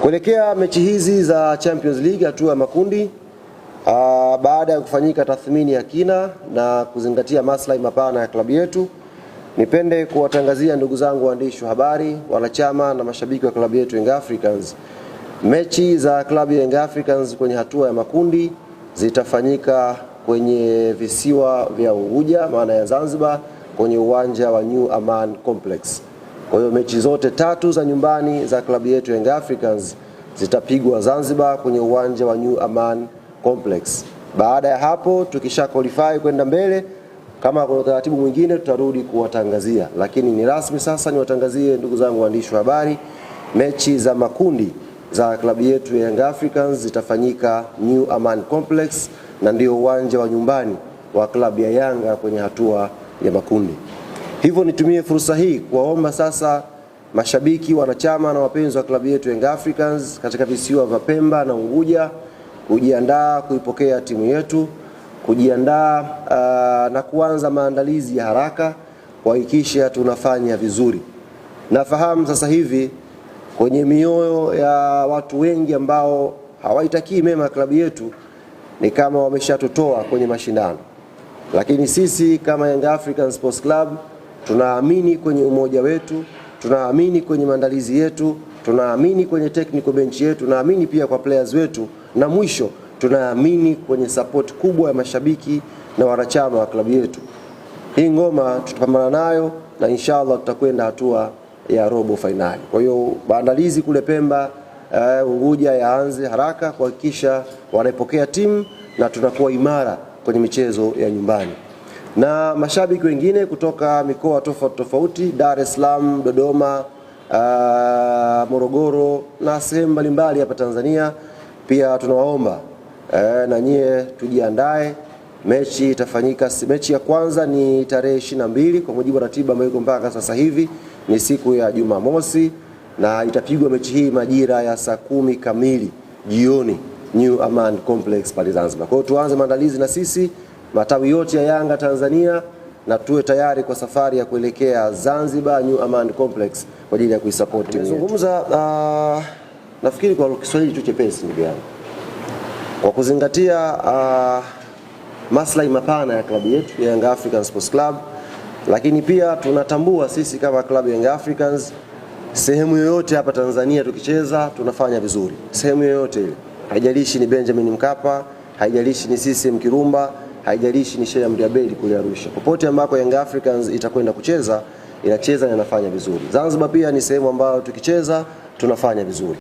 Kuelekea mechi hizi za Champions League hatua ya makundi, baada ya kufanyika tathmini ya kina na kuzingatia maslahi mapana ya klabu yetu, nipende kuwatangazia ndugu zangu waandishi wa habari, wanachama na mashabiki wa klabu yetu Young Africans, mechi za klabu ya Young Africans kwenye hatua ya makundi zitafanyika kwenye visiwa vya Unguja, maana ya Zanzibar, kwenye uwanja wa New Aman Complex. Kwa hiyo mechi zote tatu za nyumbani za klabu yetu Young Africans zitapigwa Zanzibar kwenye uwanja wa New Aman Complex. Baada ya hapo tukisha qualify kwenda mbele, kama kuna utaratibu mwingine tutarudi kuwatangazia, lakini ni rasmi sasa niwatangazie ndugu zangu waandishi wa habari, mechi za makundi za klabu yetu Young Africans zitafanyika New Aman Complex, na ndio uwanja wa nyumbani wa klabu ya Yanga kwenye hatua ya makundi. Hivyo nitumie fursa hii kuwaomba sasa mashabiki, wanachama na wapenzi wa klabu yetu Young Africans katika visiwa vya Pemba na Unguja kujiandaa kuipokea timu yetu, kujiandaa na kuanza maandalizi ya haraka kuhakikisha tunafanya vizuri. Nafahamu sasa hivi kwenye mioyo ya watu wengi ambao hawaitakii mema klabu yetu ni kama wameshatotoa kwenye mashindano, lakini sisi kama Young African Sports Club tunaamini kwenye umoja wetu, tunaamini kwenye maandalizi yetu, tunaamini kwenye technical bench yetu, tunaamini pia kwa players wetu, na mwisho tunaamini kwenye support kubwa ya mashabiki na wanachama wa klabu yetu. Hii ngoma tutapambana nayo na inshallah tutakwenda hatua ya robo finali. Kwa hiyo maandalizi kule Pemba, Unguja yaanze haraka kuhakikisha wanaipokea timu na tunakuwa imara kwenye michezo ya nyumbani. Na mashabiki wengine kutoka mikoa tofauti, Dar es Salaam, Dodoma, Morogoro na sehemu mbalimbali hapa Tanzania, pia tunawaomba na nyie tujiandae. Mechi itafanyika, mechi ya kwanza ni tarehe 22 kwa mujibu wa ratiba ambayo iko mpaka sasa hivi, ni siku ya Jumamosi, na itapigwa mechi hii majira ya saa 10 kamili jioni New Aman Complex pale Zanzibar. Kwa hiyo tuanze maandalizi na sisi matawi yote ya Yanga Tanzania na tuwe tayari kwa safari ya kuelekea Zanzibar New Aman Complex kwa ajili ya kuisupport timu yetu. Nazungumza nafikiri kwa Kiswahili tu chepesi ndugu yangu, kwa kuzingatia maslahi mapana ya klabu yetu Young African Sports Club, lakini pia tunatambua sisi kama klabu Young Africans sehemu yoyote hapa Tanzania tukicheza tunafanya vizuri, sehemu yoyote ile, haijalishi ni Benjamin Mkapa, haijalishi ni CCM Kirumba, haijalishi ni Sheikh Amri Abeid kule Arusha, popote ambako Young Africans itakwenda kucheza inacheza na inafanya vizuri. Zanzibar pia ni sehemu ambayo tukicheza tunafanya vizuri.